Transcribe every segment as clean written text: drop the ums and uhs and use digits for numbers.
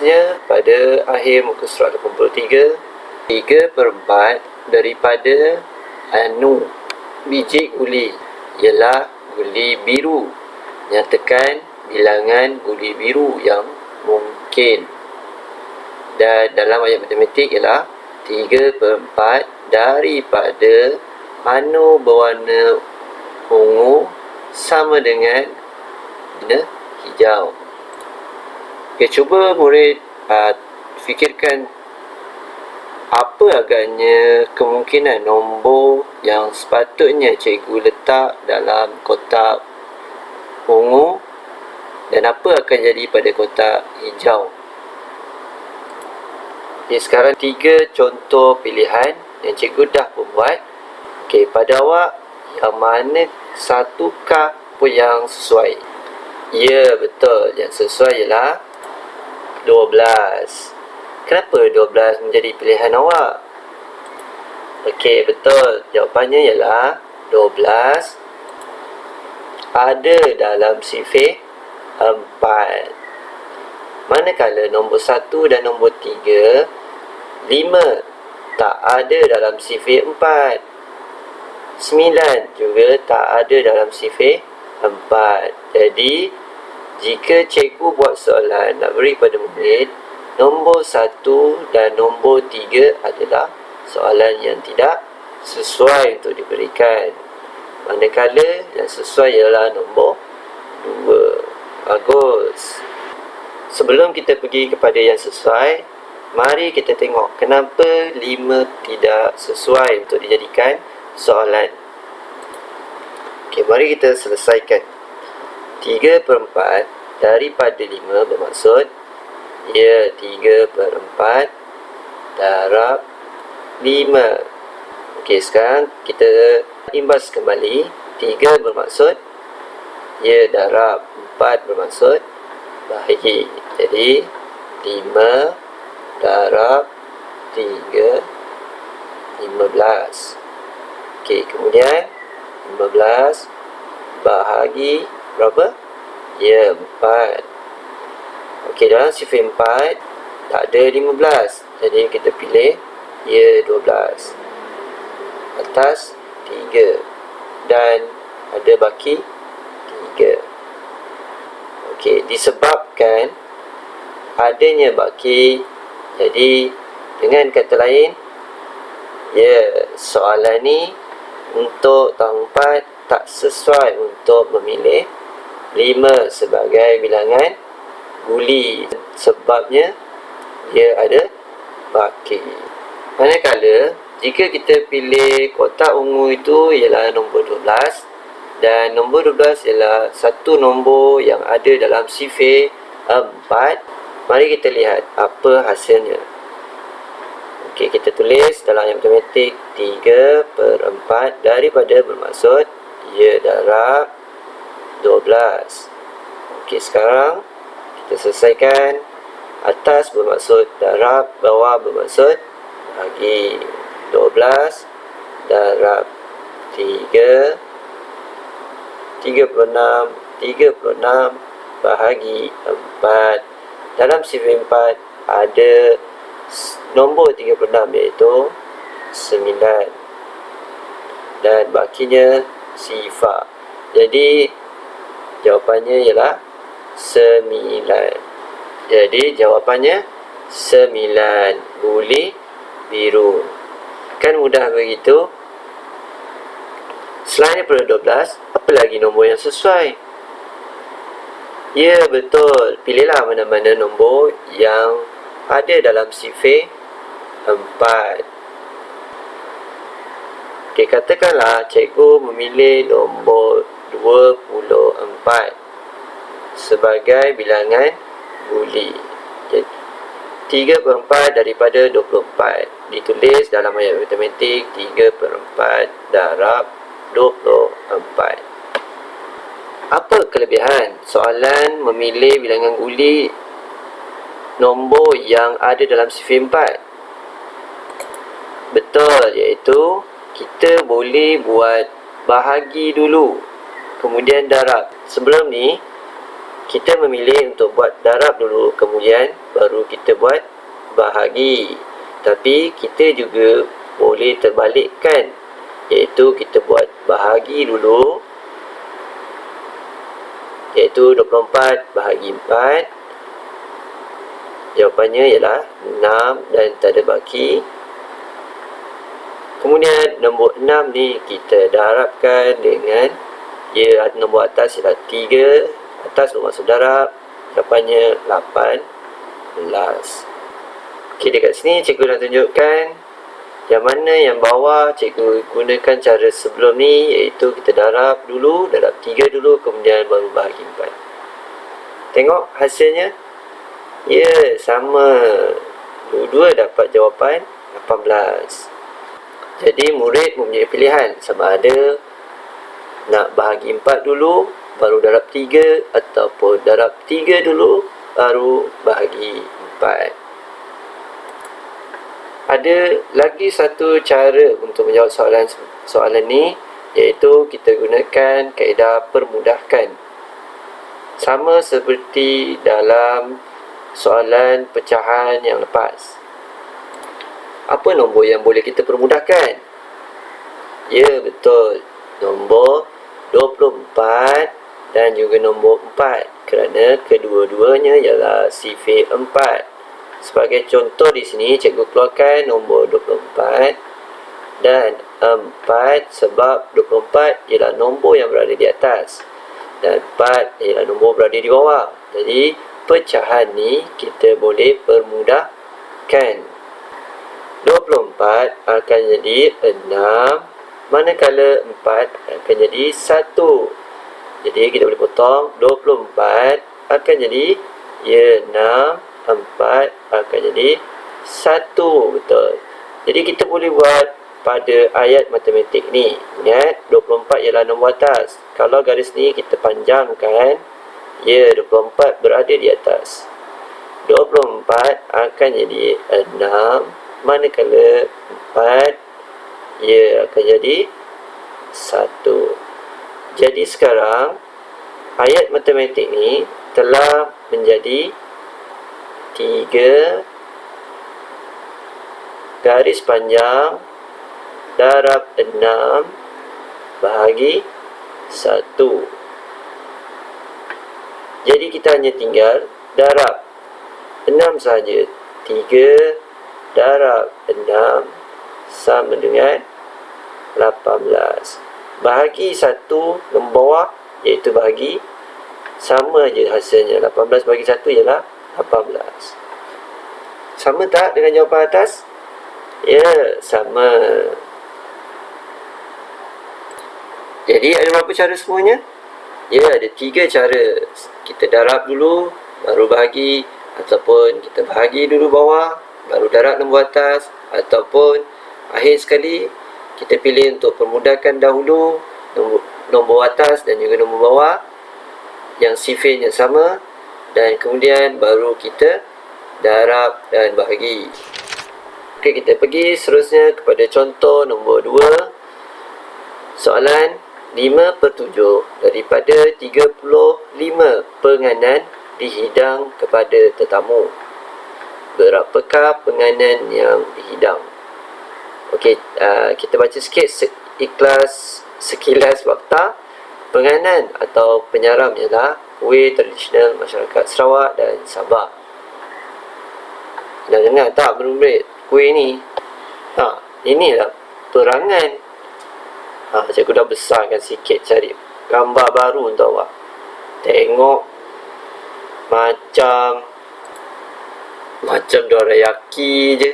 seterusnya pada akhir muka surat 83, 3/4 daripada biji guli ialah guli biru. Nyatakan bilangan guli biru yang mungkin. Dan dalam ayat matematik ialah 3/4 daripada berwarna ungu sama dengan hijau. Okay, cuba murid fikirkan apa agaknya kemungkinan nombor yang sepatutnya cikgu letak dalam kotak ungu dan apa akan jadi pada kotak hijau. Okay, sekarang 3 contoh pilihan yang cikgu dah buat. Okay, pada awak yang mana satukah yang sesuai? Ya, betul. Yang sesuai ialah 12. Kenapa 12 menjadi pilihan awak? Okey, betul. Jawapannya ialah 12 ada dalam sifir 4. Manakala nombor 1 dan nombor 3, 5 tak ada dalam sifir 4. 9 juga tak ada dalam sifir 4. Jadi, jika cikgu buat soalan nak beri pada murid, nombor 1 dan nombor 3 adalah soalan yang tidak sesuai untuk diberikan. Manakala yang sesuai ialah nombor 2. Bagus. Sebelum kita pergi kepada yang sesuai, mari kita tengok kenapa 5 tidak sesuai untuk dijadikan soalan. Okey, mari kita selesaikan. 3/4 daripada 5 bermaksud 3/4 darab 5. Okey, sekarang kita imbas kembali. 3 bermaksud darab, 4 bermaksud bahagi. Jadi 5 darab 3, 15. Okey, kemudian 15 bahagi berapa? 4. Okey, dalam sifir 4 tak ada 15. Jadi kita pilih 12. Atas 3. Dan ada baki 3. Okey, disebabkan adanya baki, jadi dengan kata lain, soalan ni untuk tahun 4 tak sesuai untuk memilih 5 sebagai bilangan guli. Sebabnya dia ada baki. Manakala jika kita pilih kotak ungu itu ialah nombor 12 dan nombor 12 ialah satu nombor yang ada dalam sifir 4, mari kita lihat apa hasilnya. Okey, kita tulis dalam ayat matematik 3/4 daripada bermaksud darab 12. Okey, sekarang kita selesaikan. Atas bermaksud darab, bawah bermaksud bagi. 12 darab 3, 36 bahagi 4. Dalam sifir 4 ada nombor 36 iaitu 9 dan bakinya sifar. Jadi jawapannya ialah 9. Jadi jawapannya 9 guli biru. Kan mudah begitu. Selain daripada 12, apa lagi nombor yang sesuai? Ya, betul. Pilihlah mana-mana nombor yang ada dalam sifir 4. Okey, katakanlah cikgu memilih nombor 24 sebagai bilangan guli. Jadi 3/4 daripada 24 ditulis dalam ayat matematik 3/4 darab 24. Apa kelebihan soalan memilih bilangan guli nombor yang ada dalam sifir 4? Betul, iaitu kita boleh buat bahagi dulu, kemudian darab. Sebelum ni kita memilih untuk buat darab dulu, kemudian baru kita buat bahagi. Tapi kita juga boleh terbalikkan, iaitu kita buat bahagi dulu, iaitu 24 bahagi 4. Jawapannya ialah 6 dan tak ada baki. Kemudian nombor 6 ni kita darabkan dengan nombor atas ialah 3. Atas bermaksud darab. Jawapannya 18. Okey, dekat sini cikgu nak tunjukkan yang mana yang bawah cikgu gunakan cara sebelum ni, iaitu kita darab dulu, darab 3 dulu, kemudian baru bahagi 4. Tengok hasilnya. Ya, sama. Dua-dua dapat jawapan 18. Jadi murid mempunyai pilihan sama ada nak bahagi 4 dulu baru darab 3, ataupun darab 3 dulu baru bahagi 4. Ada lagi satu cara untuk menjawab soalan ni, iaitu kita gunakan kaedah permudahkan. Sama seperti dalam soalan pecahan yang lepas. Apa nombor yang boleh kita permudahkan? Ya, betul. Nombor 24 dan juga nombor 4, kerana kedua-duanya ialah sifir 4. Sebagai contoh di sini, cikgu keluarkan nombor 24 dan 4 sebab 24 ialah nombor yang berada di atas dan 4 ialah nombor berada di bawah. Jadi, pecahan ni kita boleh permudahkan. 24 akan jadi 6, manakala 4 akan jadi 1. Jadi, kita boleh potong 24 akan jadi 6, 4 akan jadi 1. Betul. Jadi kita boleh buat pada ayat matematik ni. Ingat, 24 ialah nombor atas. Kalau garis ni kita panjangkan, 24 berada di atas. 24 akan jadi 6, manakala 4 akan jadi 1. Jadi sekarang ayat matematik ni telah menjadi 3 garis panjang darab 6 bahagi 1. Jadi kita hanya tinggal darab 6 saja. 3 darab 6 sama dengan 18. Bahagi 1 nombor bawah, iaitu bahagi, sama je hasilnya. 18 bahagi 1 ialah 18. Sama tak dengan jawapan atas? Ya, sama. Jadi ada berapa cara semuanya? Ya, ada 3 cara. Kita darab dulu, baru bahagi, ataupun kita bahagi dulu bawah, baru darab nombor atas, ataupun akhir sekali kita pilih untuk permudahkan dahulu nombor atas dan juga nombor bawah yang sifirnya sama, dan kemudian baru kita darab dan bahagi. Okey, kita pergi seterusnya kepada contoh nombor 2. Soalan 5/7. Daripada 35 penganan dihidang kepada tetamu, berapakah penganan yang dihidang? Okey, kita baca sikit sekilas fakta. Penganan atau penyaram ialah kuih tradisional masyarakat Sarawak dan Sabah. Dah dengar tak murid-murid kuih ni? Inilah perangan. Cikgu dah besarkan sikit cari gambar baru untuk awak. Tengok macam dorayaki je.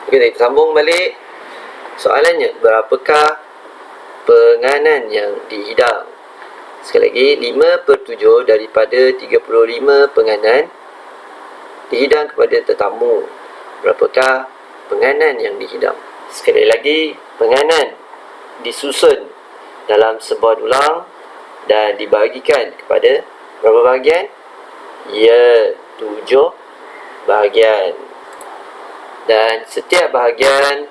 Okey, kita sambung balik. Soalannya, berapakah penganan yang dihidang? Sekali lagi, 5/7 daripada 35 penganan dihidang kepada tetamu. Berapakah penganan yang dihidang? Sekali lagi, penganan disusun dalam sebuah dulang dan dibahagikan kepada berapa bahagian? Ya, 7 bahagian. Dan setiap bahagian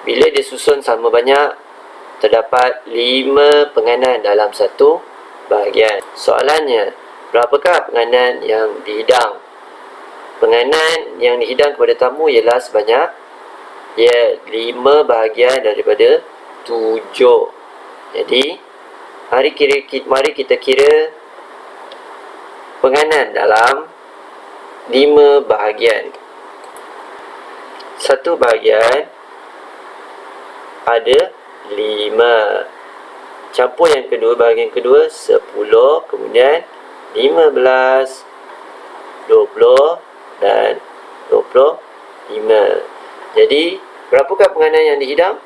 bila disusun sama banyak, terdapat 5 penganan dalam satu bahagian. Soalannya, berapakah penganan yang dihidang? Penganan yang dihidang kepada tamu ialah sebanyak 5 bahagian daripada 7. Jadi, mari kita kira penganan dalam 5 bahagian. Satu bahagian ada 5. Campur yang kedua, bahagian kedua 10, kemudian 15, 20 dan 25. Jadi, berapakah penganan yang dihidang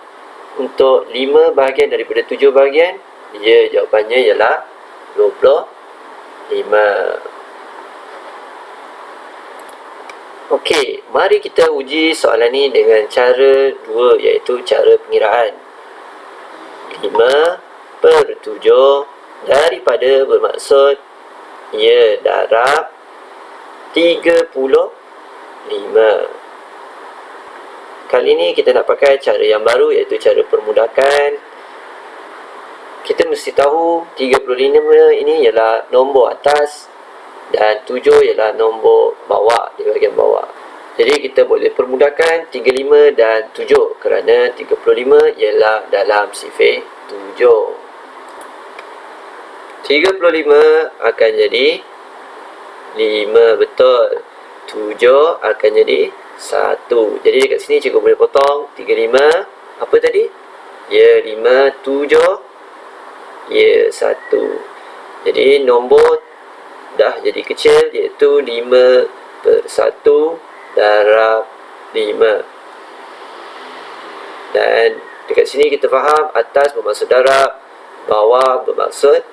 untuk 5 bahagian daripada 7 bahagian? Ya, jawapannya ialah 25. Okey, mari kita uji soalan ni dengan cara 2, iaitu cara pengiraan. 5/7 daripada bermaksud ia darab 35. Kali ni kita nak pakai cara yang baru, iaitu cara permudakan. Kita mesti tahu 35 ini ialah nombor atas dan 7 ialah nombor bawah, di bahagian bawah. Jadi kita boleh permudahkan 35 dan 7 kerana 35 ialah dalam sifir 7. 35 akan jadi 5, betul. 7 akan jadi 1. Jadi dekat sini cikgu boleh potong 35. Apa tadi? 5, 7, 1. Jadi nombor dah jadi kecil, iaitu 5/1 darab 5. Dan dekat sini kita faham atas bermaksud darab, bawah bermaksud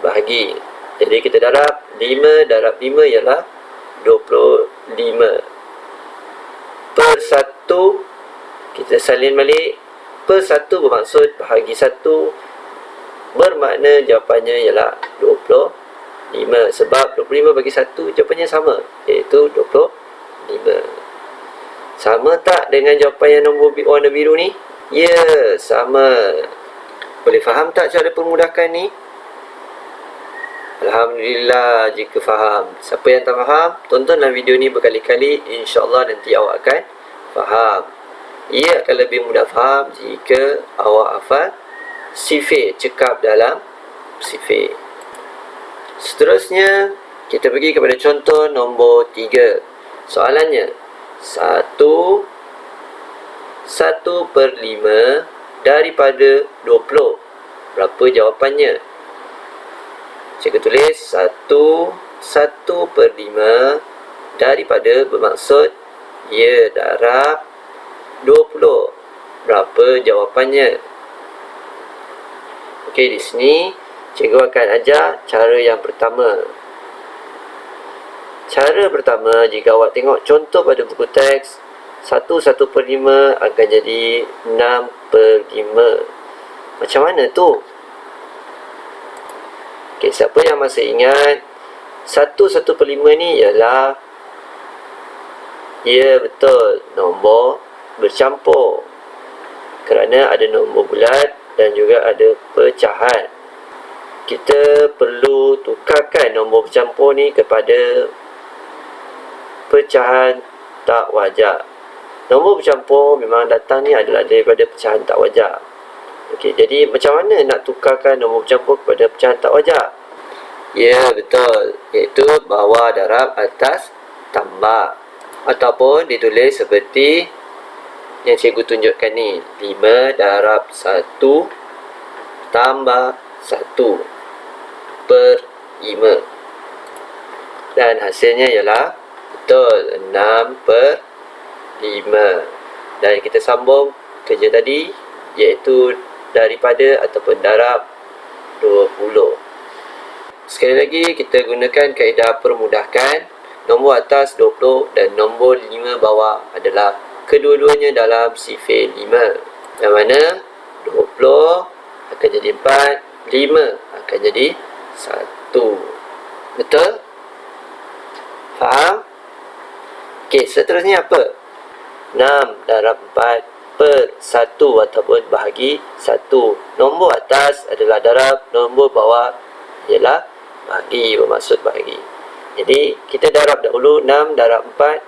bahagi. Jadi kita darab 5 darab 5 ialah 25. Per 1 kita salin balik. Per 1 bermaksud bahagi 1, bermakna jawapannya ialah 25. Sebab 25 bagi 1 jawapannya sama, iaitu 25. Sama tak dengan jawapan yang nombor warna biru ni? Ya, sama. Boleh faham tak cara permudakan ni? Alhamdulillah jika faham. Siapa yang tak faham, tontonlah video ni berkali-kali. InsyaAllah nanti awak akan faham. Ia akan lebih mudah faham jika awak hafal sifir, cekap dalam sifir. Seterusnya, kita pergi kepada contoh nombor 3. Soalannya, 1/5 daripada 20. Berapa jawapannya? Cikgu tulis 1/5 daripada bermaksud ia darab 20. Berapa jawapannya? Okey, di sini cikgu akan ajar cara yang pertama. Cara pertama, jika awak tengok contoh pada buku teks, 1/5 akan jadi 6/5. Macam mana tu? Okey, siapa yang masih ingat 1/5 ni ialah, ya betul, nombor bercampur. Kerana ada nombor bulat dan juga ada pecahan. Kita perlu tukarkan nombor bercampur ni kepada pecahan tak wajar. Nombor bercampur memang datang ni adalah daripada pecahan tak wajar. Okey, jadi macam mana nak tukarkan nombor bercampur kepada pecahan tak wajar? Ya, betul. Iaitu bawah darab, atas tambah. Ataupun ditulis seperti yang cikgu tunjukkan ni. 5 darab 1 tambah 1/5. Dan hasilnya ialah, betul, 6/5. Dan kita sambung kerja tadi, iaitu daripada ataupun darab 20. Sekali lagi kita gunakan kaedah permudahkan. Nombor atas 20 dan nombor 5 bawah adalah kedua-duanya dalam sifir 5. Yang mana 20 akan jadi 4, 5 akan jadi 1. Betul? Faham? Okey, seterusnya apa? 6 darab 4 per 1 ataupun bahagi 1. Nombor atas adalah darab, nombor bawah ialah bahagi, bermaksud bahagi. Jadi kita darab dahulu. 6 darab 4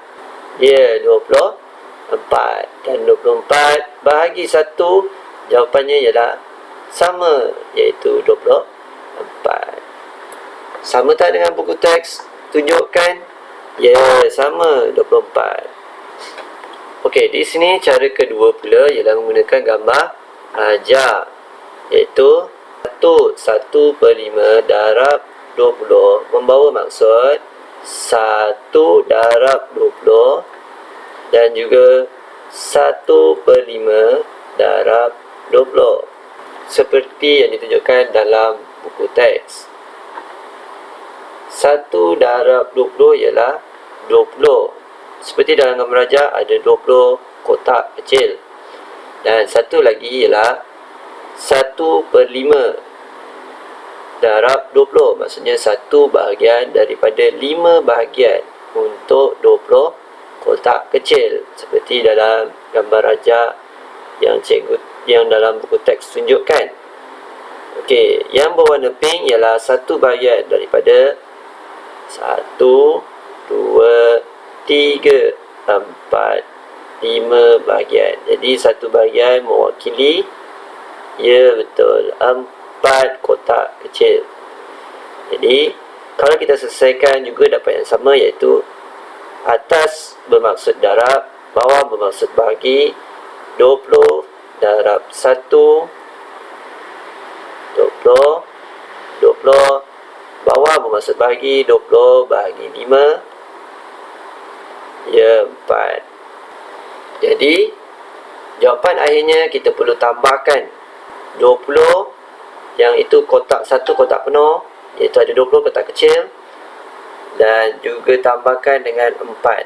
dia 24, dan 24 bahagi 1 jawapannya ialah sama, iaitu 24. Sama tak dengan buku teks? Tunjukkan. Ya, sama, 24. Okey, di sini cara kedua pula ialah menggunakan gambar rajak, iaitu 1/5 darab 20 membawa maksud 1 darab 20 dan juga 1/5 darab 20 seperti yang ditunjukkan dalam buku teks. 1 darab 20 ialah 20. Seperti dalam gambar rajak ada 20 kotak kecil. Dan satu lagi ialah 1/5 darab 20. Maksudnya 1 bahagian daripada 5 bahagian untuk 20 kotak kecil. Seperti dalam gambar rajak yang dalam buku teks tunjukkan. Okey, yang berwarna pink ialah 1 bahagian daripada 1, 2, 3, 4, 5 bahagian. Jadi 1 bahagian mewakili, ya betul, 4 kotak kecil. Jadi kalau kita selesaikan juga dapat yang sama, iaitu atas bermaksud darab, bawah bermaksud bahagi. 20 darab 1, 20, 20 bawah bermaksud bahagi. 20 bahagi 5, ya 4. Jadi jawapan akhirnya kita perlu tambahkan 20, yang itu kotak satu kotak penuh, iaitu ada 20 kotak kecil, dan juga tambahkan dengan 4.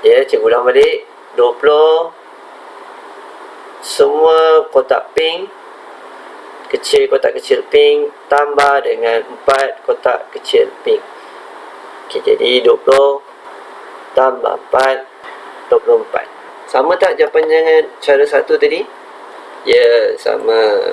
Ya, cikgu ulang balik. 20 semua kotak pink kecil, kotak kecil pink, tambah dengan 4 kotak kecil pink. Okey, jadi 20 tambah 4, 24. Sama tak jawapan dengan cara satu tadi? Ya, sama.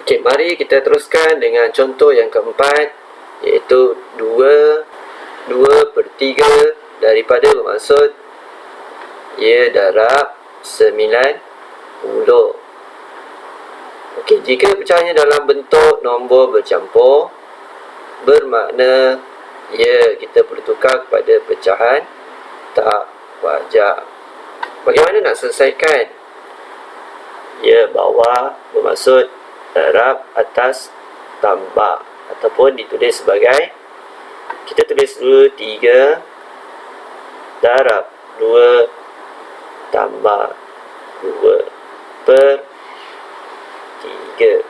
Okey, mari kita teruskan dengan contoh yang keempat, iaitu 2/3 daripada bermaksud ia darab 90. Okey, jika pecahannya dalam bentuk nombor bercampur, bermakna ya kita perlu tukar kepada pecahan tak wajar. Bagaimana nak selesaikan? Ya, bawah bermaksud darab, atas tambah, ataupun ditulis sebagai, kita tulis dulu 3 darab 2 tambah 2 per 3.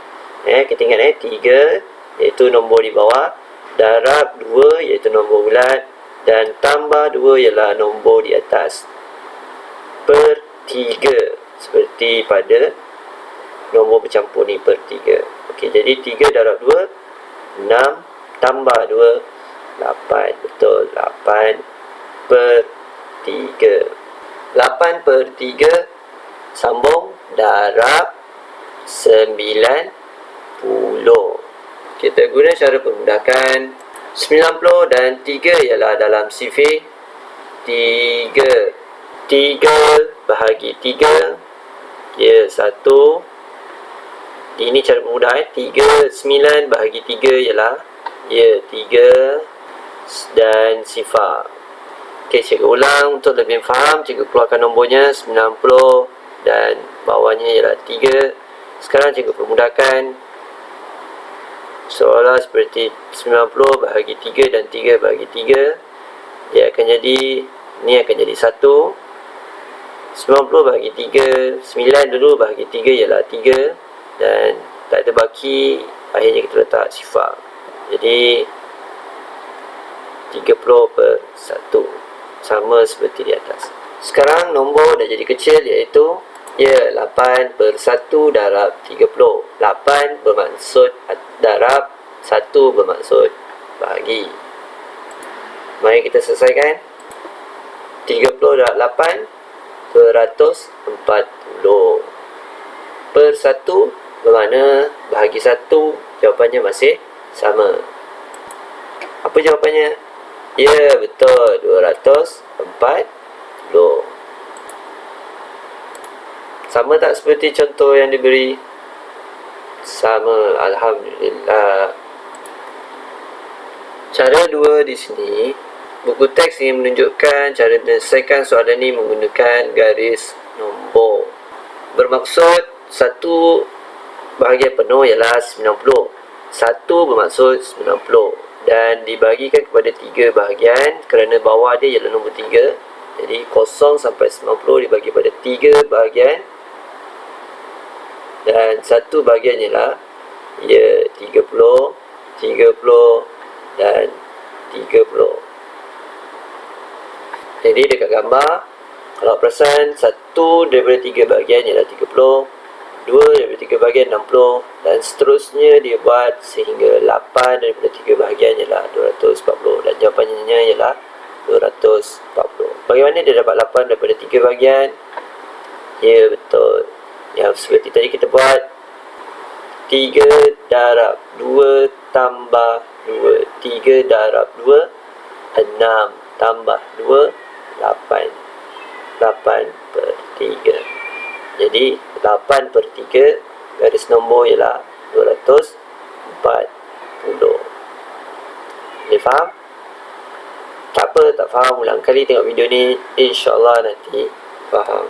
Kita ingat 3 iaitu nombor di bawah, darab 2 iaitu nombor bulat, dan tambah 2 ialah nombor di atas, per 3 seperti pada nombor bercampur ni, per 3. Okey, jadi 3 darab 2 6 tambah 2 8. Betul, 8 per 3. 8 per 3 sambung darab 90. Kita guna cara permudahan. 90 dan 3 ialah dalam sifir 3. 3 bahagi 3, ya 1. Ini cara mudah 3, 9 bahagi 3 ialah, ya 3 dan sifar. Okey, cikgu ulang untuk lebih faham. Cikgu keluarkan nombornya 90 dan bawahnya ialah 3. Sekarang cikgu permudahkan, seolah seperti 90 bahagi 3 dan 3 bahagi 3. Dia akan jadi, ni akan jadi 1. 90 bahagi 3, 9 dulu bahagi 3 ialah 3. Dan tak ada baki, akhirnya kita letak sifar. Jadi 30 per 1, sama seperti di atas. Sekarang nombor dah jadi kecil, iaitu 8 per 1 darab 30. 8 bermaksud darab, 1 bermaksud bahagi. Mari kita selesaikan. 30 darab 8 240 per 1 bermakna bahagi 1. Jawapannya masih sama. Apa jawapannya? Ya, betul, 240. Sama tak seperti contoh yang diberi? Sama, alhamdulillah. Cara 2 di sini, buku teks ini menunjukkan cara menyelesaikan soalan ini menggunakan garis nombor. Bermaksud 1 bahagian penuh ialah 90. 1 bermaksud 90 dan dibagikan kepada 3 bahagian kerana bawah dia ialah nombor 3. Jadi 0 sampai 90 dibagi pada 3 bahagian dan 1 bahagian ialah 30, 30 dan 30. Jadi dekat gambar, kalau perasan 1 daripada 3 bahagian ialah 30, 2 daripada 3 bahagian 60 dan seterusnya dia buat sehingga 8 daripada 3 bahagian ialah 240 dan jawapannya ialah 240. Bagaimana dia dapat 8 daripada 3 bahagian? Ya, betul. Yang seperti tadi kita buat 3 darab 2 tambah 2. 3 darab 2 6 tambah 2 8. 8 per 3. Jadi 8 per 3 garis nombor ialah 240. Boleh faham? Tak apa, tak faham, ulang kali tengok video ni, InsyaAllah nanti faham.